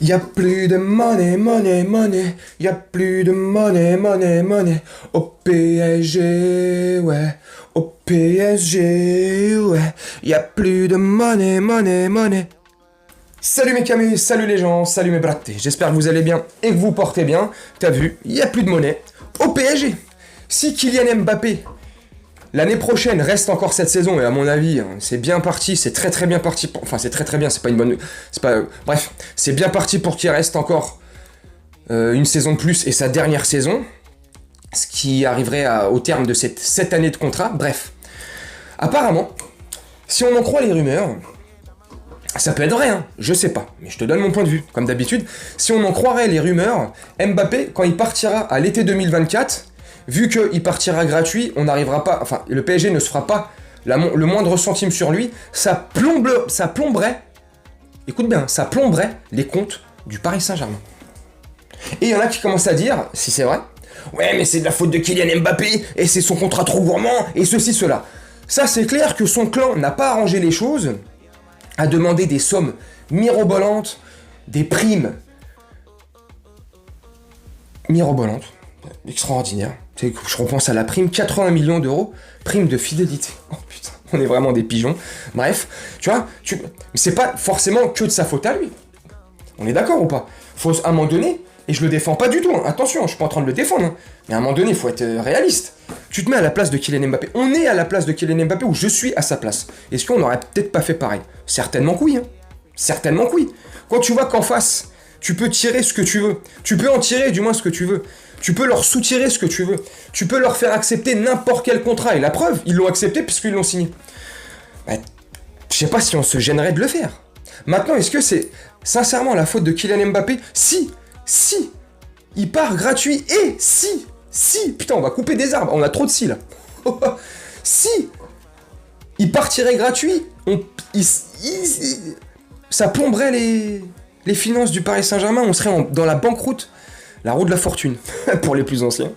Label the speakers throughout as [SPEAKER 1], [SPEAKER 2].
[SPEAKER 1] Y a plus de money, money, money. Y a plus de money, money, money. Au PSG, ouais. Au PSG, ouais. Y a plus de money, money, money. Salut mes camus, salut les gens, salut mes brattés. J'espère que vous allez bien et que vous portez bien. T'as vu, y a plus de monnaie. Au PSG. Si Kylian Mbappé, l'année prochaine, reste encore cette saison, et à mon avis, c'est bien parti, c'est très très bien parti. Enfin, c'est très très bien, c'est pas une bonne. C'est pas. Bref, c'est bien parti pour qu'il reste encore une saison de plus et sa dernière saison. Ce qui arriverait au terme de cette année de contrat. Bref. Apparemment, si on en croit les rumeurs, ça peut être vrai, hein, je sais pas, mais je te donne mon point de vue. Comme d'habitude, si on en croirait les rumeurs, Mbappé, quand il partira à l'été 2024, vu qu'il partira gratuit, on n'arrivera pas, enfin, le PSG ne se fera pas le moindre centime sur lui, ça plomberait, écoute bien, ça plomberait les comptes du Paris Saint-Germain. Et il y en a qui commencent à dire, si c'est vrai, ouais, mais c'est de la faute de Kylian Mbappé, et c'est son contrat trop gourmand, et ceci, cela. Ça, c'est clair que son clan n'a pas arrangé les choses, a demandé des sommes mirobolantes, des primes mirobolantes, extraordinaires. Je repense à la prime, 80 millions d'euros, prime de fidélité. Oh putain, on est vraiment des pigeons. Bref, tu vois, c'est pas forcément que de sa faute à lui. On est d'accord ou pas? Faut à un moment donné, et je le défends pas du tout, hein, attention, je suis pas en train de le défendre, hein, mais à un moment donné, il faut être réaliste. Tu te mets à la place de Kylian Mbappé. On est à la place de Kylian Mbappé ou je suis à sa place. Est-ce qu'on aurait peut-être pas fait pareil? Certainement que oui. Hein. Certainement que oui. Quand tu vois qu'en face, tu peux tirer ce que tu veux. Tu peux en tirer du moins ce que tu veux. Tu peux leur soutirer ce que tu veux. Tu peux leur faire accepter n'importe quel contrat. Et la preuve, ils l'ont accepté puisqu'ils l'ont signé. Bah, je sais pas si on se gênerait de le faire. Maintenant, est-ce que c'est sincèrement la faute de Kylian Mbappé? Si, il part gratuit et si, putain, on va couper des arbres, on a trop de si là. Si il partirait gratuit, ça plomberait les finances du Paris Saint-Germain, on serait dans la banqueroute, la roue de la fortune, pour les plus anciens.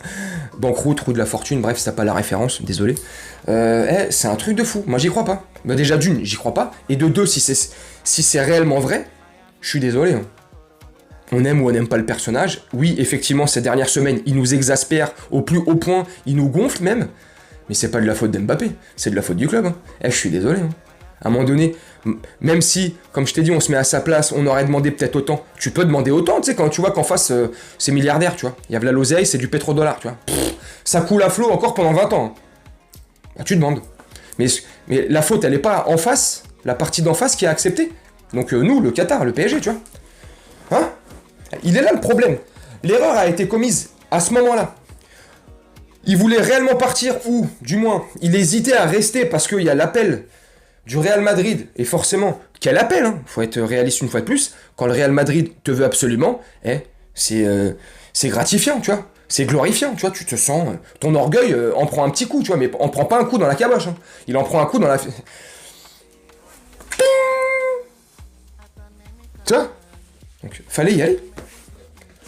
[SPEAKER 1] Banqueroute, roue de la fortune, bref, si t'as pas la référence, désolé. C'est un truc de fou, moi j'y crois pas. Bah déjà d'une, j'y crois pas, et de deux, si c'est réellement vrai, je suis désolé. Hein. On aime ou on n'aime pas le personnage. Oui, effectivement, ces dernières semaines, il nous exaspère au plus haut point, il nous gonfle même. Mais c'est pas de la faute d'Mbappé, c'est de la faute du club. Hein. Je suis désolé. Hein. À un moment donné, même si, comme je t'ai dit, on se met à sa place, on aurait demandé peut-être autant. Tu peux demander autant, tu sais, quand tu vois qu'en face, c'est milliardaire, tu vois. Il y a de la l'oseille, c'est du pétrodollar, tu vois. Ça coule à flot encore pendant 20 ans. Hein. Bah, tu demandes. Mais la faute, elle est pas en face, la partie d'en face qui a accepté. Donc nous, le Qatar, le PSG, tu vois. Hein? Il est là le problème. L'erreur a été commise à ce moment-là. Il voulait réellement partir ou, du moins, il hésitait à rester parce qu'il y a l'appel du Real Madrid. Et forcément, quel appel, hein? Faut être réaliste une fois de plus. Quand le Real Madrid te veut absolument, c'est gratifiant, tu vois. C'est glorifiant, tu vois. Tu te sens... ton orgueil en prend un petit coup, tu vois. Mais on prend pas un coup dans la caboche. Hein. Il en prend un coup dans la... Tu vois? Donc, fallait y aller.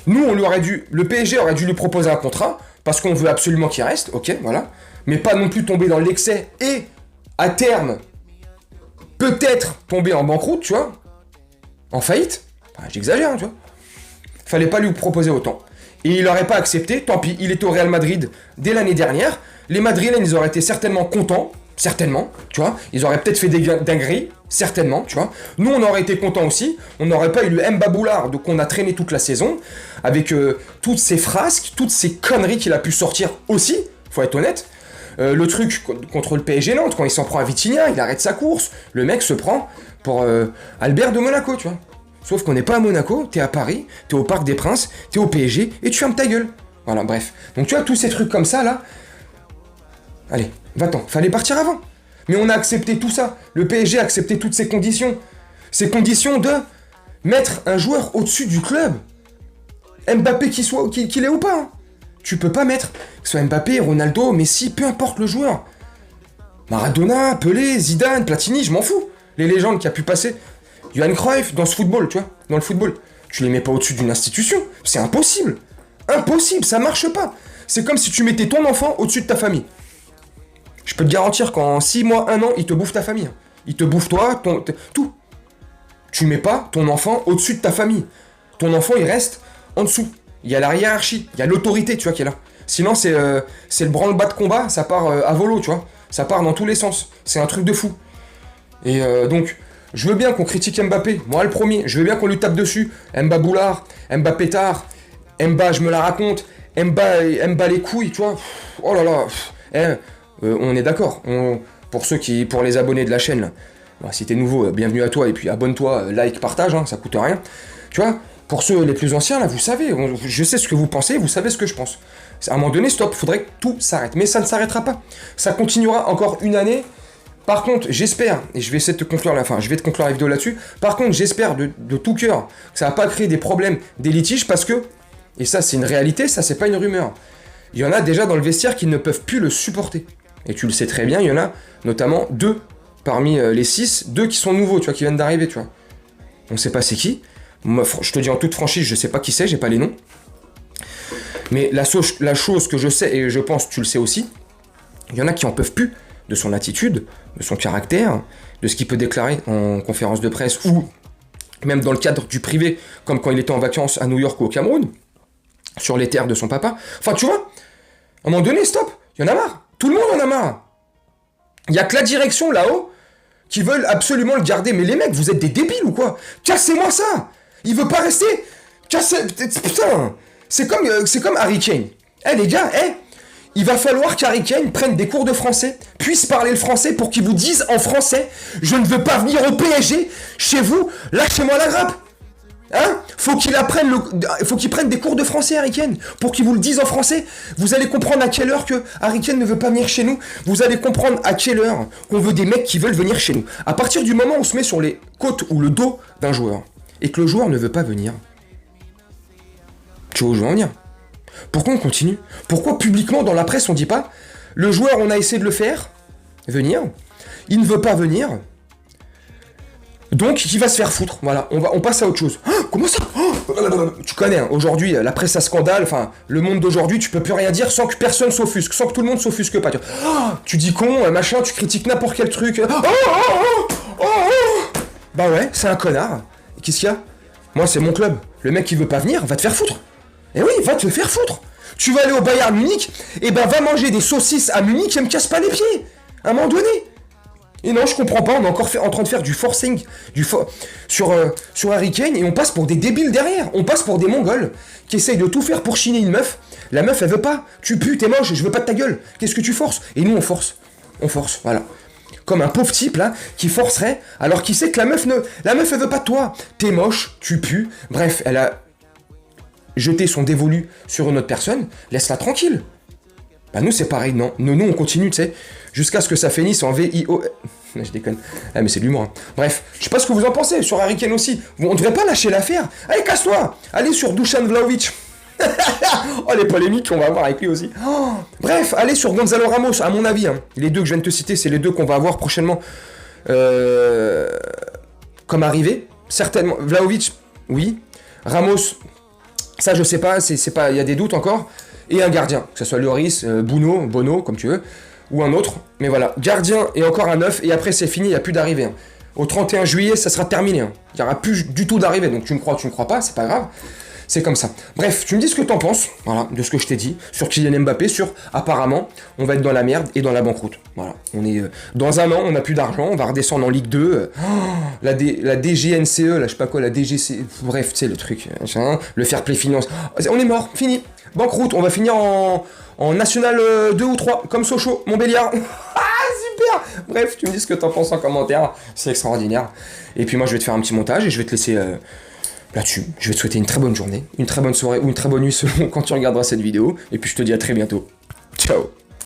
[SPEAKER 1] Nous, le PSG aurait dû lui proposer un contrat, parce qu'on veut absolument qu'il reste, ok, voilà. Mais pas non plus tomber dans l'excès et, à terme, peut-être tomber en banqueroute, tu vois. En faillite. Enfin, j'exagère, tu vois. Fallait pas lui proposer autant. Et il n'aurait pas accepté, tant pis, il était au Real Madrid dès l'année dernière. Les Madrilènes, ils auraient été certainement contents, certainement, tu vois. Ils auraient peut-être fait des dingueries, certainement, tu vois. Nous, on aurait été contents aussi. On n'aurait pas eu le Mbaboulard qu'on a traîné toute la saison, avec toutes ces frasques, toutes ces conneries qu'il a pu sortir aussi, faut être honnête. Le truc contre le PSG Nantes, quand il s'en prend à Vitinha, il arrête sa course. Le mec se prend pour Albert de Monaco, tu vois. Sauf qu'on n'est pas à Monaco, t'es à Paris, t'es au Parc des Princes, t'es au PSG, et tu fermes ta gueule. Voilà, bref. Donc tu vois, tous ces trucs comme ça, là... Allez, va-t'en, fallait partir avant. Mais on a accepté tout ça. Le PSG a accepté toutes ces conditions. Ces conditions de mettre un joueur au-dessus du club. Mbappé qu'il est ou pas. Hein. Tu peux pas mettre, que ce soit Mbappé, Ronaldo, Messi, peu importe le joueur. Maradona, Pelé, Zidane, Platini, je m'en fous. Les légendes qui a pu passer. Johan Cruyff, dans ce football, tu vois, dans le football. Tu les mets pas au-dessus d'une institution. C'est impossible. Impossible, ça marche pas. C'est comme si tu mettais ton enfant au-dessus de ta famille. Je peux te garantir qu'en 6 mois, 1 an, il te bouffe ta famille. Il te bouffe toi, tout. Tu mets pas ton enfant au-dessus de ta famille. ton enfant, il reste en dessous. Il y a la hiérarchie, il y a l'autorité, tu vois, qui est là. Sinon, c'est le branle-bas de combat, ça part à volo, tu vois. Ça part dans tous les sens. C'est un truc de fou. Et donc, je veux bien qu'on critique Mbappé, moi le premier. Je veux bien qu'on lui tape dessus. Mba Boulard, Mba Pétard, Mba je me la raconte, Mba les couilles, tu vois. Oh là là. On est d'accord. Pour les abonnés de la chaîne, là. Bah, si t'es nouveau, bienvenue à toi. Et puis abonne-toi, like, partage, hein, ça coûte rien. Tu vois, pour ceux les plus anciens, là, vous savez. Je sais ce que vous pensez, vous savez ce que je pense. À un moment donné, stop, faudrait que tout s'arrête. Mais ça ne s'arrêtera pas. Ça continuera encore une année. Par contre, j'espère, et je vais essayer de te conclure je vais te conclure la vidéo là-dessus. Par contre, j'espère de tout cœur que ça va pas créer des problèmes, des litiges, parce que, et ça c'est une réalité, ça c'est pas une rumeur. Il y en a déjà dans le vestiaire qui ne peuvent plus le supporter. Et tu le sais très bien, il y en a notamment 2 parmi les 6, 2 qui sont nouveaux, tu vois, qui viennent d'arriver, tu vois. On sait pas c'est qui. Moi, je te dis en toute franchise, je sais pas qui c'est, j'ai pas les noms. Mais la chose que je sais, et je pense que tu le sais aussi, il y en a qui en peuvent plus de son attitude, de son caractère, de ce qu'il peut déclarer en conférence de presse ou même dans le cadre du privé, comme quand il était en vacances à New York ou au Cameroun, sur les terres de son papa. Enfin, tu vois, à un moment donné, stop, il y en a marre. Tout le monde en a marre. Il y a que la direction là-haut qui veulent absolument le garder. Mais les mecs, vous êtes des débiles ou quoi? Cassez-moi ça. Il veut pas rester. Putain. C'est comme Harry Kane. Les gars, il va falloir qu'Harry Kane prenne des cours de français, puisse parler le français pour qu'il vous dise en français « Je ne veux pas venir au PSG, chez vous, lâchez-moi la grappe !» Hein? Faut qu'il prenne des cours de français, Harry Kane, pour qu'il vous le dise en français. Vous allez comprendre à quelle heure que Harry Kane ne veut pas venir chez nous. Vous allez comprendre à quelle heure qu'on veut des mecs qui veulent venir chez nous. À partir du moment où on se met sur les côtes ou le dos d'un joueur, et que le joueur ne veut pas venir, tu vois où je veux en venir? Pourquoi on continue? Pourquoi publiquement dans la presse on dit pas le joueur on a essayé de le faire venir, il ne veut pas venir, donc il va se faire foutre. Voilà, on passe à autre chose. Comment ça? Tu connais, hein, aujourd'hui la presse à scandale, enfin le monde d'aujourd'hui, tu peux plus rien dire sans que personne s'offusque, sans que tout le monde s'offusque pas. Tu dis con, machin, tu critiques n'importe quel truc. Bah ouais, c'est un connard. Et qu'est-ce qu'il y a? Moi c'est mon club. Le mec qui veut pas venir va te faire foutre. Eh oui, va te faire foutre. Tu vas aller au Bayern Munich, et ben va manger des saucisses à Munich et me casse pas les pieds. À un moment donné. Et non, je comprends pas, on est encore en train de faire du forcing sur Harry Kane, et on passe pour des débiles derrière. On passe pour des mongols qui essayent de tout faire pour chiner une meuf. La meuf, elle veut pas. Tu pues, t'es moche, je veux pas de ta gueule. Qu'est-ce que tu forces? Et nous, on force. On force, voilà. Comme un pauvre type, là, qui forcerait, alors qu'il sait que la meuf, elle veut pas de toi. T'es moche, tu pues. Bref, elle a jeter son dévolu sur une autre personne, laisse-la tranquille. Bah nous c'est pareil, non. Nous on continue, tu sais, jusqu'à ce que ça finisse en VIO. Je déconne. Ah mais c'est de l'humour. Hein. Bref, je sais pas ce que vous en pensez, sur Harry Kane aussi. On devrait pas lâcher l'affaire. Allez, casse-toi. Allez sur Dusan Vlahovic. Oh les polémiques qu'on va avoir avec lui aussi. Bref, allez sur Gonzalo Ramos, à mon avis. Hein. Les 2 que je viens de te citer, c'est les 2 qu'on va avoir prochainement comme arrivée. Certainement. Vlahovic, oui. Ramos, ça je sais pas, il y a des doutes encore. Et un gardien, que ce soit Lloris, Bono, comme tu veux, ou un autre. Mais voilà, gardien et encore un 9, et après c'est fini, il n'y a plus d'arrivée. Hein. Au 31 juillet, ça sera terminé. Hein. Il n'y aura plus du tout d'arrivée, donc tu me crois pas, c'est pas grave. C'est comme ça. Bref, tu me dis ce que t'en penses, voilà, de ce que je t'ai dit, sur Kylian Mbappé, sur apparemment, on va être dans la merde et dans la banqueroute. Voilà, on est dans un an, on n'a plus d'argent, on va redescendre en Ligue 2. La DGNCE, là, je sais pas quoi, la DGC, bref, tu sais, le truc, le fair play finance. On est mort, fini. Banqueroute, on va finir en National 2 ou 3, comme Sochaux, Montbéliard. Super. Bref, tu me dis ce que t'en penses en commentaire, c'est extraordinaire. Et puis moi, je vais te faire un petit montage et je vais te laisser... là-dessus, je vais te souhaiter une très bonne journée, une très bonne soirée ou une très bonne nuit selon quand tu regarderas cette vidéo. Et puis je te dis à très bientôt. Ciao.